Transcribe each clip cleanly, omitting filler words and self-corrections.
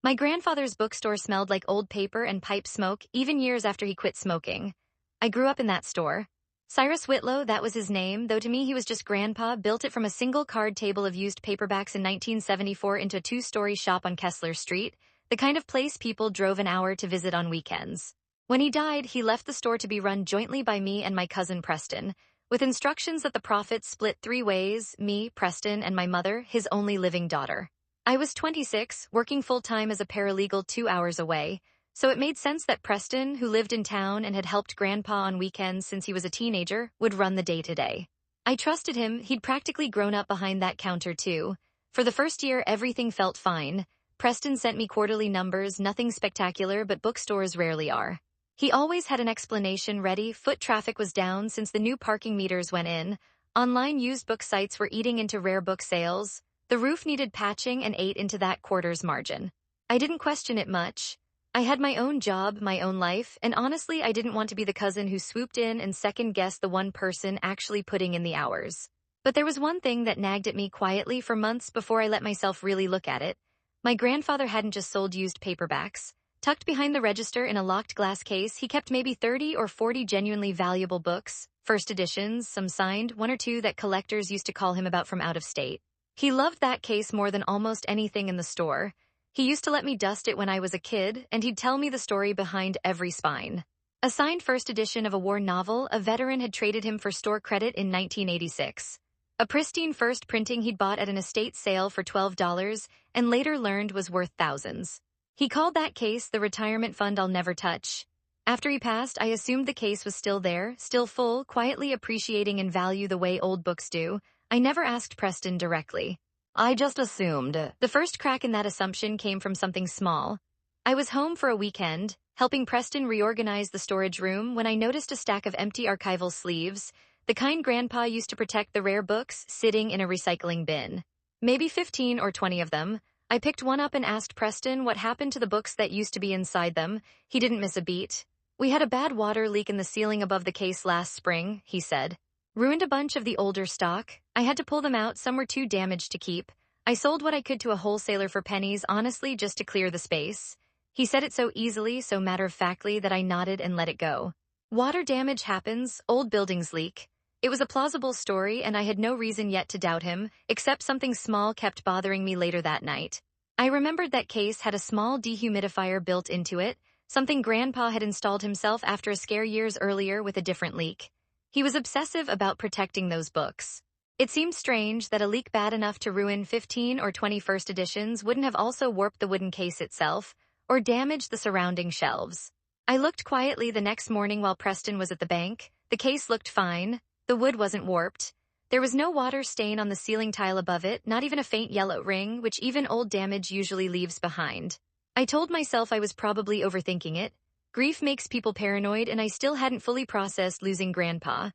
My grandfather's bookstore smelled like old paper and pipe smoke even years after he quit smoking. I grew up in that store. Cyrus Whitlow, that was his name, though to me he was just Grandpa, built it from a single card table of used paperbacks in 1974 into a two-story shop on Kessler Street, the kind of place people drove an hour to visit on weekends. When he died, he left the store to be run jointly by me and my cousin Preston, with instructions that the profits split three ways: me, Preston, and my mother, his only living daughter. I was 26, working full-time as a paralegal 2 hours away, so it made sense that Preston, who lived in town and had helped Grandpa on weekends since he was a teenager, would run the day-to-day. I trusted him. He'd practically grown up behind that counter too. For the first year, everything felt fine. Preston sent me quarterly numbers, nothing spectacular, but bookstores rarely are. He always had an explanation ready. Foot traffic was down since the new parking meters went in. Online used book sites were eating into rare book sales. The roof needed patching and ate into that quarter's margin. I didn't question it much. I had my own job, my own life, and honestly, I didn't want to be the cousin who swooped in and second-guessed the one person actually putting in the hours. But there was one thing that nagged at me quietly for months before I let myself really look at it. My grandfather hadn't just sold used paperbacks. Tucked behind the register in a locked glass case, he kept maybe 30 or 40 genuinely valuable books, first editions, some signed, one or two that collectors used to call him about from out of state. He loved that case more than almost anything in the store. He used to let me dust it when I was a kid, and he'd tell me the story behind every spine. A signed first edition of a war novel, a veteran had traded him for store credit in 1986. A pristine first printing he'd bought at an estate sale for $12 and later learned was worth thousands. He called that case the retirement fund I'll never touch. After he passed, I assumed the case was still there, still full, quietly appreciating in value the way old books do. I never asked Preston directly. I just assumed. The first crack in that assumption came from something small. I was home for a weekend, helping Preston reorganize the storage room when I noticed a stack of empty archival sleeves, the kind Grandpa used to protect the rare books, sitting in a recycling bin. Maybe 15 or 20 of them. I picked one up and asked Preston what happened to the books that used to be inside them. He didn't miss a beat. We had a bad water leak in the ceiling above the case last spring, he said. Ruined a bunch of the older stock. I had to pull them out, some were too damaged to keep. I sold what I could to a wholesaler for pennies, honestly, just to clear the space. He said it so easily, so matter-of-factly that I nodded and let it go. Water damage happens, old buildings leak. It was a plausible story and I had no reason yet to doubt him, except something small kept bothering me later that night. I remembered that case had a small dehumidifier built into it, something Grandpa had installed himself after a scare years earlier with a different leak. He was obsessive about protecting those books. It seemed strange that a leak bad enough to ruin 15 or 20 first editions wouldn't have also warped the wooden case itself, or damaged the surrounding shelves. I looked quietly the next morning while Preston was at the bank. The case looked fine. The wood wasn't warped. There was no water stain on the ceiling tile above it, not even a faint yellow ring, which even old damage usually leaves behind. I told myself I was probably overthinking it. Grief makes people paranoid, and I still hadn't fully processed losing Grandpa.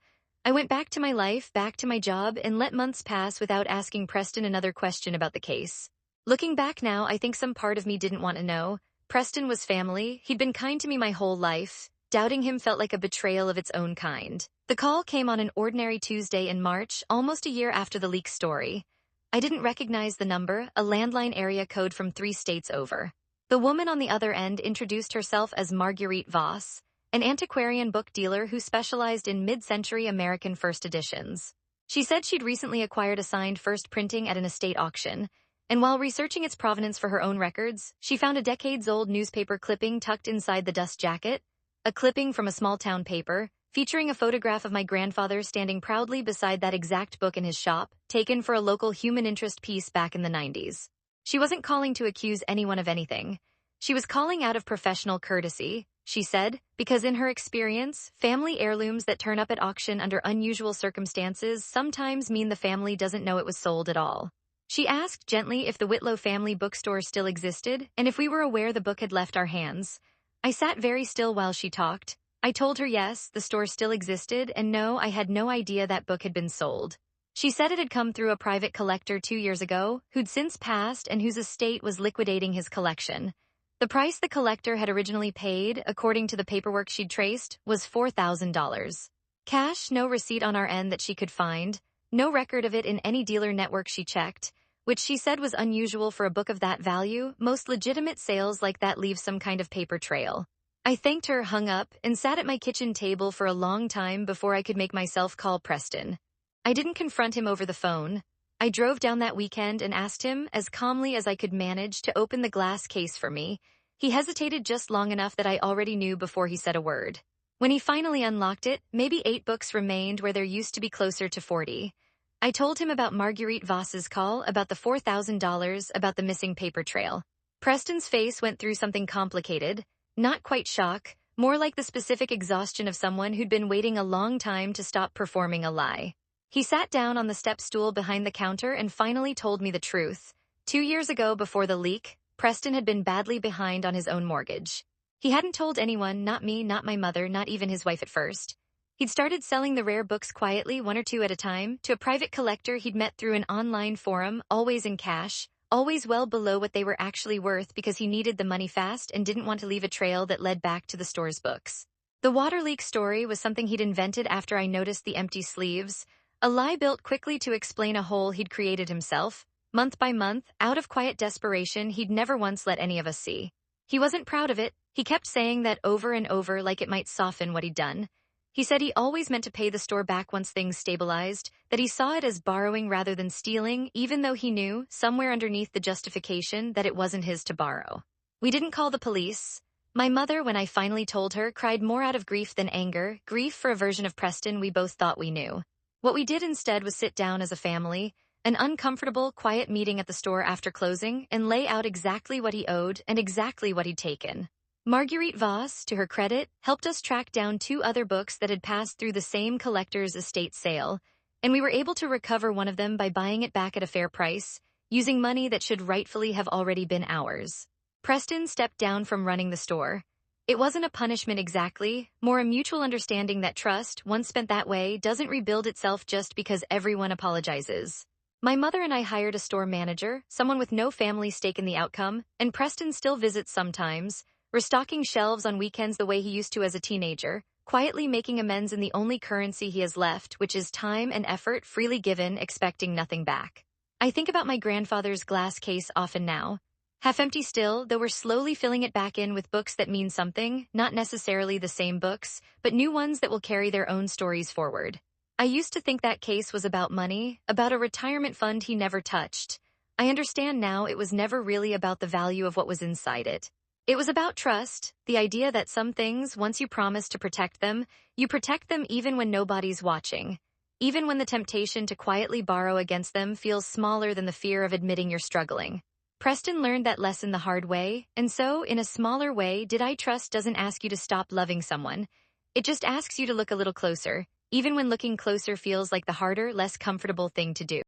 I went back to my life, back to my job, and let months pass without asking Preston another question about the case. Looking back now, I think some part of me didn't want to know. Preston was family. He'd been kind to me my whole life. Doubting him felt like a betrayal of its own kind. The call came on an ordinary Tuesday in March, almost a year after the leak story. I didn't recognize the number, a landline area code from 3 states over. The woman on the other end introduced herself as Marguerite Voss, an antiquarian book dealer who specialized in mid-century American first editions. She said she'd recently acquired a signed first printing at an estate auction, and while researching its provenance for her own records, she found a decades-old newspaper clipping tucked inside the dust jacket, a clipping from a small-town paper, featuring a photograph of my grandfather standing proudly beside that exact book in his shop, taken for a local human interest piece back in the 90s. She wasn't calling to accuse anyone of anything. She was calling out of professional courtesy, she said, because in her experience, family heirlooms that turn up at auction under unusual circumstances sometimes mean the family doesn't know it was sold at all. She asked gently if the Whitlow family bookstore still existed and if we were aware the book had left our hands. I sat very still while she talked. I told her yes, the store still existed, and no, I had no idea that book had been sold. She said it had come through a private collector 2 years ago, who'd since passed and whose estate was liquidating his collection. The price the collector had originally paid, according to the paperwork she'd traced, was $4,000. Cash, no receipt on our end that she could find, no record of it in any dealer network she checked. which she said was unusual for a book of that value. Most legitimate sales like that leave some kind of paper trail. I thanked her, hung up, and sat at my kitchen table for a long time before I could make myself call Preston. I didn't confront him over the phone. I drove down that weekend and asked him, as calmly as I could manage, to open the glass case for me. He hesitated just long enough that I already knew before he said a word. When he finally unlocked it, maybe 8 books remained where there used to be closer to 40. I told him about Marguerite Voss's call, about the $4,000, about the missing paper trail. Preston's face went through something complicated. Not quite shock, more like the specific exhaustion of someone who'd been waiting a long time to stop performing a lie. He sat down on the step stool behind the counter and finally told me the truth. 2 years ago, before the leak, Preston had been badly behind on his own mortgage. He hadn't told anyone, not me, not my mother, not even his wife at first. He'd started selling the rare books quietly, 1 or 2 at a time, to a private collector he'd met through an online forum, always in cash, always well below what they were actually worth because he needed the money fast and didn't want to leave a trail that led back to the store's books. The water leak story was something he'd invented after I noticed the empty sleeves, a lie built quickly to explain a hole he'd created himself. Month by month, out of quiet desperation he'd never once let any of us see. He wasn't proud of it. He kept saying that over and over like it might soften what he'd done. He said he always meant to pay the store back once things stabilized, that he saw it as borrowing rather than stealing, even though he knew, somewhere underneath the justification, that it wasn't his to borrow. We didn't call the police. My mother, when I finally told her, cried more out of grief than anger, grief for a version of Preston we both thought we knew. What we did instead was sit down as a family, an uncomfortable, quiet meeting at the store after closing, and lay out exactly what he owed and exactly what he'd taken. Marguerite Voss, to her credit, helped us track down 2 other books that had passed through the same collector's estate sale, and we were able to recover one of them by buying it back at a fair price, using money that should rightfully have already been ours. Preston stepped down from running the store. It wasn't a punishment exactly, more a mutual understanding that trust, once spent that way, doesn't rebuild itself just because everyone apologizes. My mother and I hired a store manager, someone with no family stake in the outcome, and Preston still visits sometimes, restocking shelves on weekends the way he used to as a teenager, quietly making amends in the only currency he has left, which is time and effort freely given, expecting nothing back. I think about my grandfather's glass case often now. Half empty still, though we're slowly filling it back in with books that mean something, not necessarily the same books, but new ones that will carry their own stories forward. I used to think that case was about money, about a retirement fund he never touched. I understand now it was never really about the value of what was inside it. It was about trust, the idea that some things, once you promise to protect them, you protect them even when nobody's watching, even when the temptation to quietly borrow against them feels smaller than the fear of admitting you're struggling. Preston learned that lesson the hard way, and so, in a smaller way, Did I Trust doesn't ask you to stop loving someone. It just asks you to look a little closer, even when looking closer feels like the harder, less comfortable thing to do.